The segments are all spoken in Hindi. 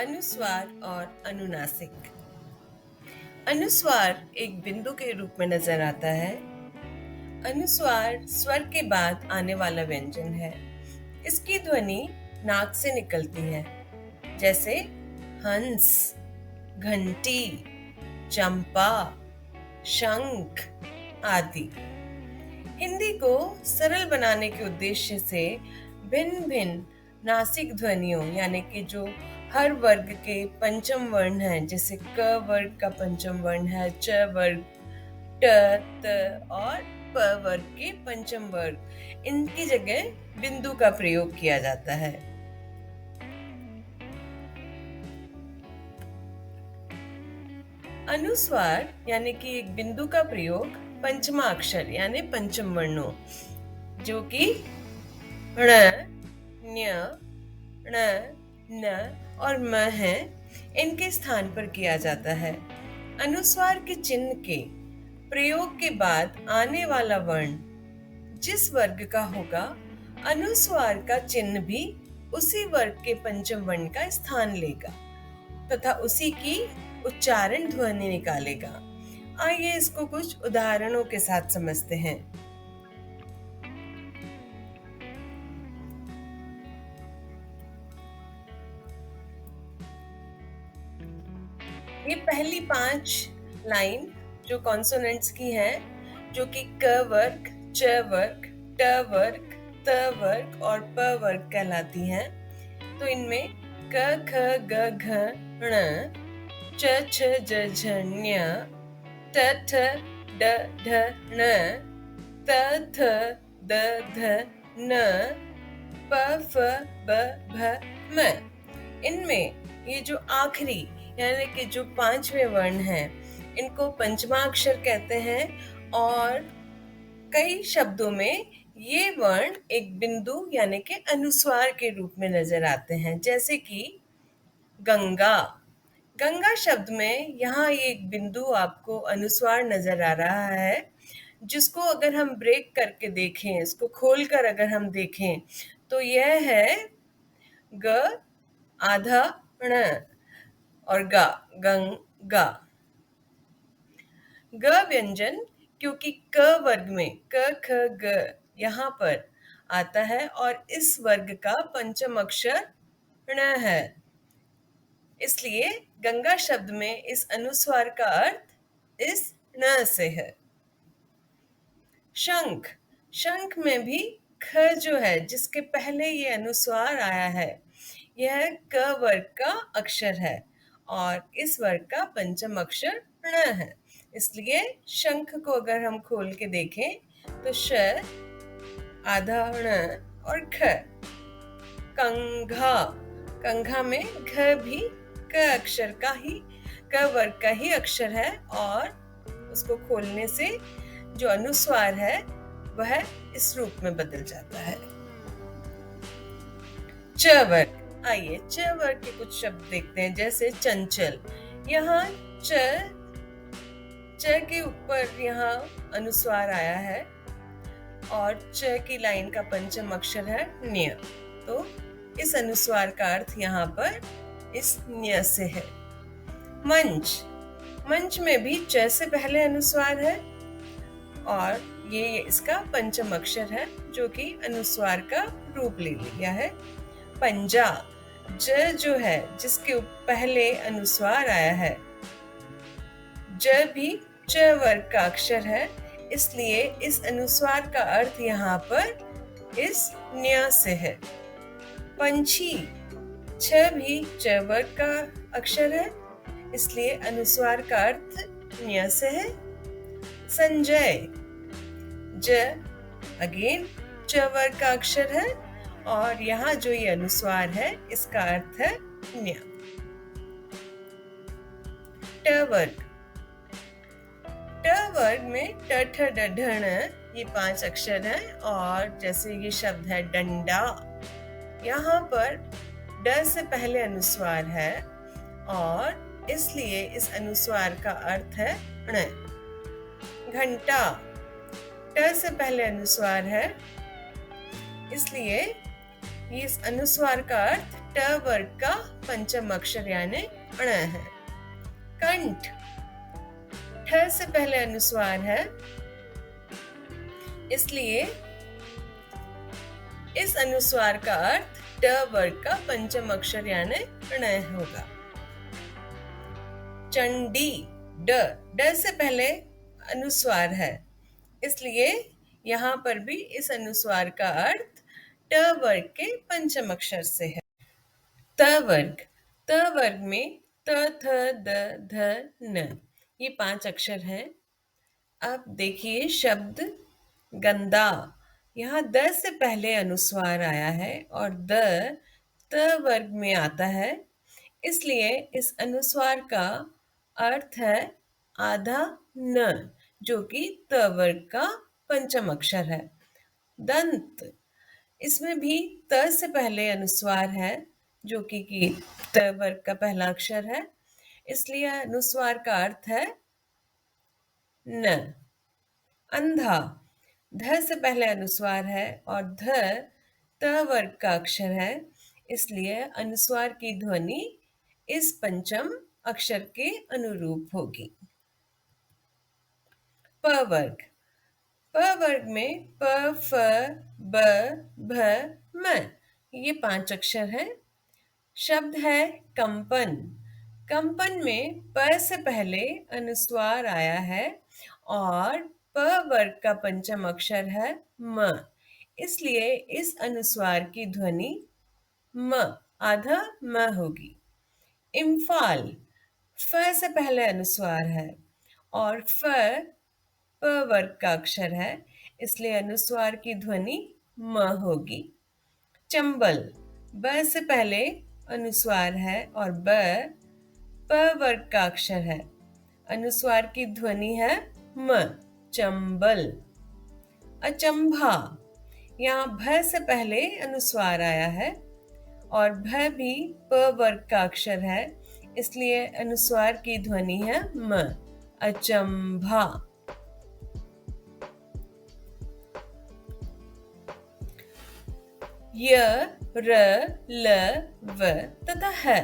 अनुस्वार और अनुनासिक। अनुस्वार एक बिंदु के रूप में नजर आता है। अनुस्वार स्वर के बाद आने वाला व्यंजन है। इसकी ध्वनि नाक से निकलती है, जैसे हंस, घंटी, चंपा, शंख आदि। हिंदी को सरल बनाने के उद्देश्य से भिन्न भिन्न नासिक ध्वनियों यानी कि जो हर वर्ग के पंचम वर्ण हैं, जैसे क वर्ग का पंचम वर्ण है, च वर्ग, ट, त और प वर्ग के पंचम वर्ग, इनकी जगह बिंदु का प्रयोग किया जाता है। अनुस्वार यानी कि एक बिंदु का प्रयोग पंचमा अक्षर यानी पंचम वर्णों, जो कि ण, न्य, ण, न और म है, इनके स्थान पर किया जाता है। अनुस्वार के चिन्ह के प्रयोग के बाद आने वाला वर्ण जिस वर्ग का होगा, अनुस्वार का चिन्ह भी उसी वर्ग के पंचम वर्ण का स्थान लेगा तथा उसी की उच्चारण ध्वनि निकालेगा। आइए इसको कुछ उदाहरणों के साथ समझते हैं। ये पहली 5 लाइन जो कॉन्सोनेंट्स की है, जो कि क वर्ग, च वर्ग, ट वर्ग, त वर्ग और प वर्ग कहलाती हैं। तो इनमें क, ख, ग, घ, ण, च, छ, ज, झ, ञ, ट, ठ, ड, ढ, ण, त, थ, द, ध, न, प, फ, ब, भ, म। इनमें ये जो आखिरी यानी कि जो 5वें वर्ण हैं, इनको पंचमाक्षर कहते हैं और कई शब्दों में ये वर्ण एक बिंदु यानी कि अनुस्वार के रूप में नजर आते हैं, जैसे कि गंगा। गंगा शब्द में यहाँ ये एक बिंदु आपको अनुस्वार नजर आ रहा है, जिसको अगर हम ब्रेक करके देखें, इसको खोलकर अगर हम देखें, तो यह है ग आधा ण और गा, गंगा। ग व्यंजन क्योंकि क वर्ग में क, ख, ग यहाँ पर आता है और इस वर्ग का पंचम अक्षर ण है, इसलिए गंगा शब्द में इस अनुस्वार का अर्थ इस ण से है। शंख। शंख में भी ख जो है, जिसके पहले ये अनुस्वार आया है, यह क वर्ग का अक्षर है और इस वर्ग का पंचम अक्षर ण है, इसलिए शंख को अगर हम खोल के देखें तो श, आधा ण और ख। कंघा। कंघा में घ भी क अक्षर का ही, क वर्ग का ही अक्षर है और उसको खोलने से जो अनुस्वार है वह इस रूप में बदल जाता है। च वर्ग। आइए च वर्ग के कुछ शब्द देखते हैं, जैसे चंचल। यहाँ च के ऊपर यहाँ अनुस्वार आया है और च की लाइन का पंचम अक्षर है न्य, तो इस अनुस्वार का अर्थ यहाँ पर इस न्य से है। मंच। मंच में भी च से पहले अनुस्वार है और ये इसका पंचम अक्षर है, जो कि अनुस्वार का रूप ले लिया है। पंजा। ज जो है, जिसके पहले अनुस्वार आया है, ज भी च वर्ग का अक्षर है, इसलिए इस अनुस्वार का अर्थ यहाँ पर इस न्य से है। पंछी। छ भी च वर्ग का अक्षर है, इसलिए अनुस्वार का अर्थ न्य से है। संजय। ज अगेन च वर्ग का अक्षर है और यहाँ जो ये अनुस्वार है, इसका अर्थ है न्य। ट वर्ग। ट वर्ग में ट, ठ, ड, ढ, ण, ये 5 अक्षर हैं और जैसे ये शब्द है डंडा, यहाँ पर ड से पहले अनुस्वार है और इसलिए इस अनुस्वार का अर्थ है ण। घंटा। ट से पहले अनुस्वार है, इसलिए इस अनुस्वार का अर्थ ट वर्ग का पंचम अक्षर यानी ण है। कंठ ठ से पहले अनुस्वार है, इसलिए इस अनुस्वार का अर्थ ट वर्ग का पंचम अक्षर यानी ण होगा। चंडी ड से पहले अनुस्वार है, इसलिए यहाँ पर भी इस अनुस्वार का अर्थ ट वर्ग के पंचम अक्षर से है। त वर्ग में त थ द ध न ये 5 अक्षर हैं। अब देखिए शब्द गंदा, यहाँ द से पहले अनुस्वार आया है और द त वर्ग में आता है, इसलिए इस अनुस्वार का अर्थ है आधा न, जो कि त वर्ग का पंचम अक्षर है। दंत, इसमें भी त से पहले अनुस्वार है, जो कि त वर्ग का पहला अक्षर है, इसलिए अनुस्वार का अर्थ है न। अंधा, ध से पहले अनुस्वार है और ध त वर्ग का अक्षर है, इसलिए अनुस्वार की ध्वनि इस पंचम अक्षर के अनुरूप होगी। प वर्ग, प वर्ग में प फ ब भ म ये 5 अक्षर हैं। शब्द है कंपन, कंपन में प से पहले अनुस्वार आया है और प वर्ग का पंचम अक्षर है म, इसलिए इस अनुस्वार की ध्वनि म आधा म होगी। इम्फाल, फ से पहले अनुस्वार है और फ प वर्ग का अक्षर है, इसलिए अनुस्वार की ध्वनि म होगी। चंबल, ब से पहले अनुस्वार है और ब प वर्ग का अक्षर है, अनुस्वार की ध्वनि है म, चंबल। अचंभा, यहाँ भ से पहले अनुस्वार आया है और भ भी प वर्ग का अक्षर है, इसलिए अनुस्वार की ध्वनि है म, अचंभा। य, र, ल, व तथा ह,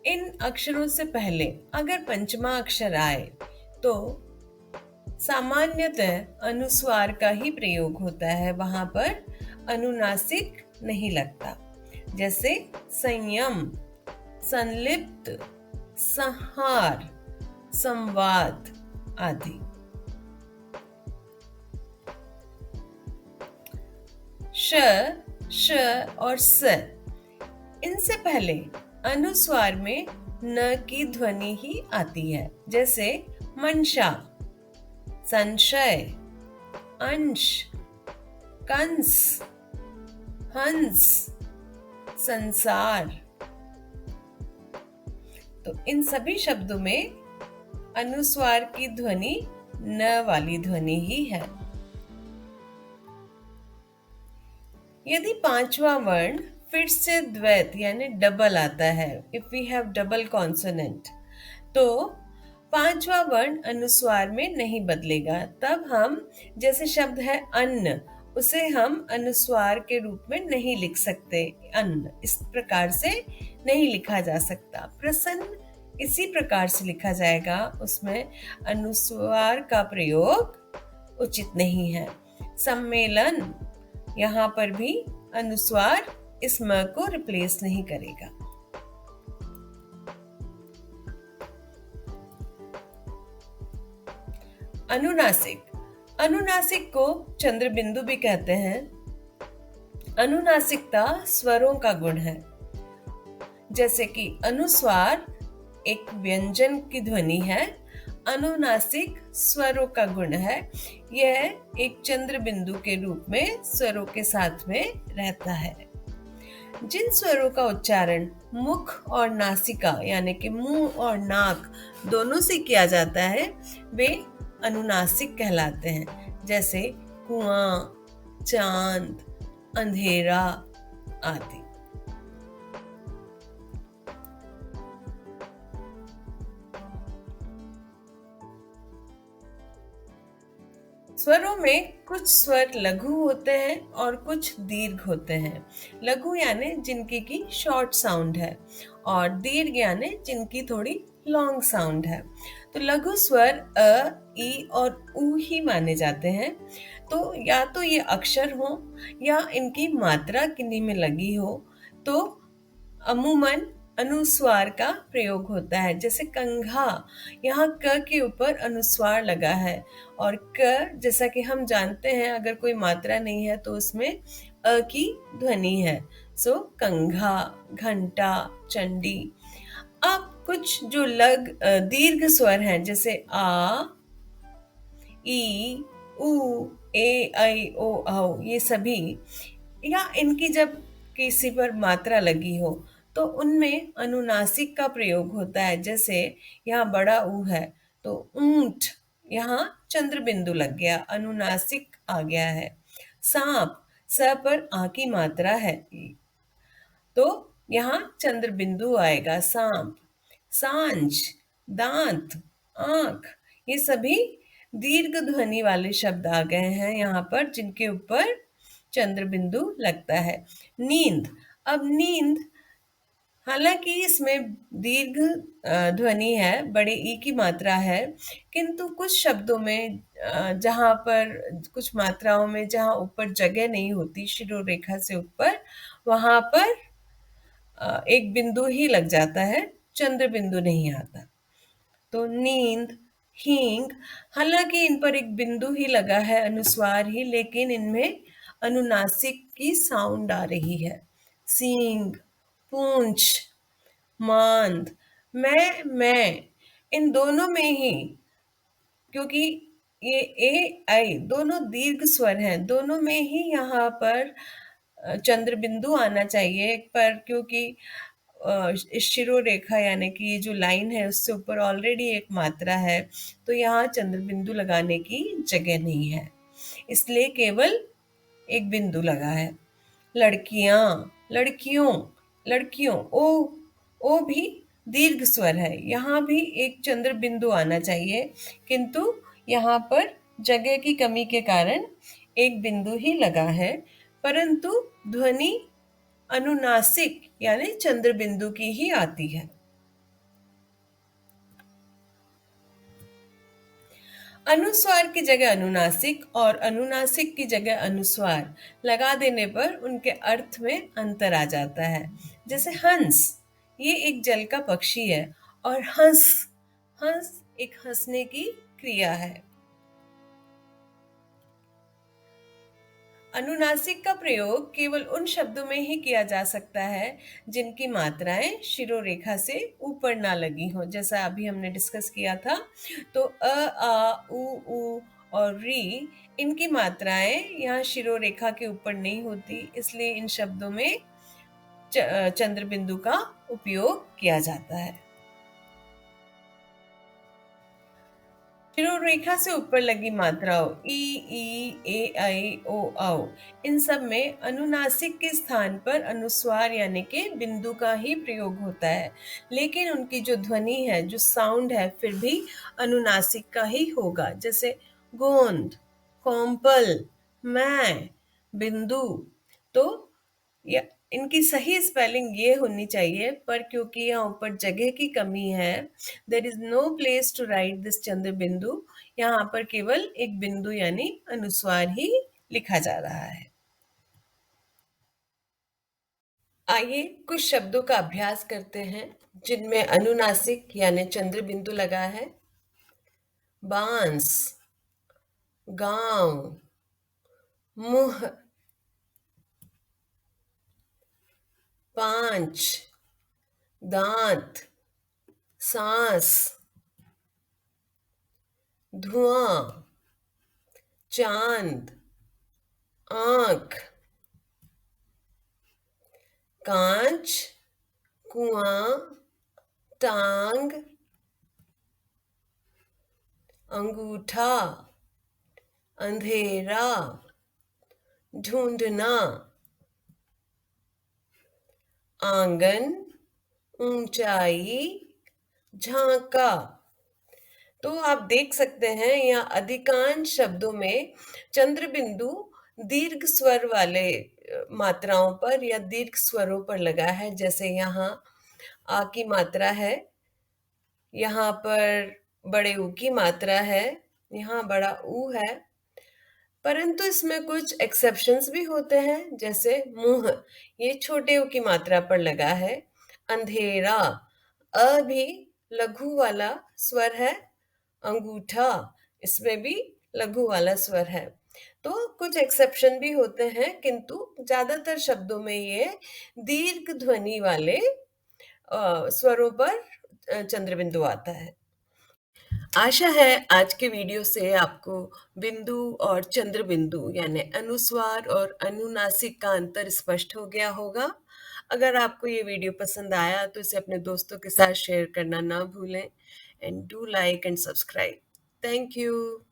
इन अक्षरों से पहले अगर पंचमा अक्षर आए तो सामान्यतः अनुस्वार का ही प्रयोग होता है, वहां पर अनुनासिक नहीं लगता, जैसे संयम, संलिप्त, संहार, संवाद आदि। श, श और स, इनसे पहले अनुस्वार में न की ध्वनि ही आती है, जैसे मंशा, संशय, अंश, कंस, हंस, संसार। तो इन सभी शब्दों में अनुस्वार की ध्वनि न वाली ध्वनि ही है। यदि पांचवा वर्ण फिर से द्वैत यानी डबल आता है, if we have double consonant, तो पांचवा वर्ण अनुस्वार में नहीं बदलेगा। तब हम, जैसे शब्द है अन्न, उसे हम अनुस्वार के रूप में नहीं लिख सकते, अन्न इस प्रकार से नहीं लिखा जा सकता। प्रसन्न इसी प्रकार से लिखा जाएगा, उसमें अनुस्वार का प्रयोग उचित नहीं है। सम्मेलन, यहाँ पर भी अनुस्वार इस म को रिप्लेस नहीं करेगा। अनुनासिक, अनुनासिक को चंद्र बिंदु भी कहते हैं। अनुनासिकता स्वरों का गुण है, जैसे कि अनुस्वार एक व्यंजन की ध्वनि है, अनुनासिक स्वरों का गुण है, यह एक चंद्र बिंदु के रूप में स्वरों के साथ में रहता है। जिन स्वरों का उच्चारण मुख और नासिका यानी कि मुंह और नाक दोनों से किया जाता है, वे अनुनासिक कहलाते हैं, जैसे कुआं, चांद, अंधेरा आदि। स्वरों में कुछ स्वर लघु होते हैं और कुछ दीर्घ होते हैं। लघु यानी जिनकी की शॉर्ट साउंड है और दीर्घ यानी जिनकी थोड़ी लॉन्ग साउंड है। तो लघु स्वर अ, ई और ऊ ही माने जाते हैं। तो या तो ये अक्षर हो या इनकी मात्रा किन्हीं में लगी हो। तो अमूमन अनुस्वार का प्रयोग होता है, जैसे कंघा, यहाँ क के ऊपर अनुस्वार लगा है। और क जैसा कि हम जानते हैं अगर कोई मात्रा नहीं है तो उसमें अ की ध्वनि है। सो कंघा, घंटा, चंडी। अब कुछ जो दीर्घ स्वर हैं, जैसे आ, ई, उ, ए, ऐ, ओ, औ, ये सभी, या इनकी जब किसी पर मात्रा लगी हो तो उनमें अनुनासिक का प्रयोग होता है। जैसे यहाँ बड़ा ऊ है तो ऊंट, यहाँ चंद्र बिंदु लग गया, अनुनासिक आ गया है। सांप, स पर आ की मात्रा है तो यहाँ चंद्र बिंदु आएगा, सांप। सांझ, दांत, आंख, ये सभी दीर्घ ध्वनि वाले शब्द आ गए हैं यहाँ पर, जिनके ऊपर चंद्र बिंदु लगता है। नींद, अब नींद, हालांकि इसमें दीर्घ ध्वनि है, बड़े ई की मात्रा है, किंतु कुछ शब्दों में जहाँ पर कुछ मात्राओं में जहाँ ऊपर जगह नहीं होती शिरोरेखा से ऊपर, वहां पर एक बिंदु ही लग जाता है, चंद्र बिंदु नहीं आता। तो नींद, हींग, हालांकि इन पर एक बिंदु ही लगा है, अनुस्वार ही, लेकिन इनमें अनुनासिक की साउंड आ रही है। सींग, पूंछ, मांद, मैं, इन दोनों में ही, क्योंकि ये ए आई दोनों दीर्घ स्वर हैं, दोनों में ही यहाँ पर चंद्र बिंदु आना चाहिए, पर क्योंकि इस शिरोरेखा यानी कि ये जो लाइन है उससे ऊपर ऑलरेडी एक मात्रा है, तो यहाँ चंद्र बिंदु लगाने की जगह नहीं है, इसलिए केवल एक बिंदु लगा है। लड़कियां, लड़कियों, लड़कियों, ओ भी दीर्घ स्वर है, यहाँ भी एक चंद्र बिंदु आना चाहिए, किंतु यहाँ पर जगह की कमी के कारण एक बिंदु ही लगा है, परंतु ध्वनि अनुनासिक यानी चंद्र बिंदु की ही आती है। अनुस्वार की जगह अनुनासिक और अनुनासिक की जगह अनुस्वार लगा देने पर उनके अर्थ में अंतर आ जाता है। जैसे हंस, ये एक जल का पक्षी है, और हंस, हंस एक हंसने की क्रिया है। अनुनासिक का प्रयोग केवल उन शब्दों में ही किया जा सकता है जिनकी मात्राएं शिरोरेखा से ऊपर ना लगी हो, जैसा अभी हमने डिस्कस किया था। तो अ, आ, उ और री, इनकी मात्राएं यहाँ शिरोरेखा के ऊपर नहीं होती, इसलिए इन शब्दों में चंद्र बिंदु का उपयोग किया जाता है। शिरोरेखा से ऊपर लगी मात्राओं ए, ऐ, ओ, औ, इन सब में अनुनासिक के स्थान पर अनुस्वार यानी के बिंदु का ही प्रयोग होता है, लेकिन उनकी जो ध्वनि है, जो साउंड है, फिर भी अनुनासिक का ही होगा। जैसे गोंद, कॉम्पल, मैं, बिंदु। तो या इनकी सही स्पेलिंग ये होनी चाहिए, पर क्योंकि यहाँ ऊपर जगह की कमी है, there is no place to write this chandrabindu, यहाँ पर केवल एक बिंदु यानी अनुस्वार ही लिखा जा रहा है। आइए कुछ शब्दों का अभ्यास करते हैं जिनमें अनुनासिक यानी चंद्र बिंदु लगा है। बांस, गांव, मुह, पांच, दांत, सांस, धुआं, चांद, आंख, कांच, कुआं, टांग, अंगूठा, अंधेरा, ढूंढना, आंगन, ऊंचाई, झांका, तो आप देख सकते हैं यहाँ अधिकांश शब्दों में चंद्र बिंदु दीर्घ स्वर वाले मात्राओं पर या दीर्घ स्वरों पर लगा है। जैसे यहाँ आ की मात्रा है, यहाँ पर बड़े ऊ की मात्रा है, यहाँ बड़ा ऊ है। परंतु इसमें कुछ एक्सेप्शंस भी होते हैं, जैसे मुंह, ये छोटे ऊ की मात्रा पर लगा है। अंधेरा, अ भी लघु वाला स्वर है। अंगूठा, इसमें भी लघु वाला स्वर है। तो कुछ एक्सेप्शन भी होते हैं, किंतु ज्यादातर शब्दों में ये दीर्घ ध्वनि वाले स्वरों पर चंद्रबिंदु आता है। आशा है आज के वीडियो से आपको बिंदु और चंद्र बिंदु यानी अनुस्वार और अनुनासिक का अंतर स्पष्ट हो गया होगा। अगर आपको ये वीडियो पसंद आया तो इसे अपने दोस्तों के साथ शेयर करना ना भूलें, and do like and subscribe. Thank you.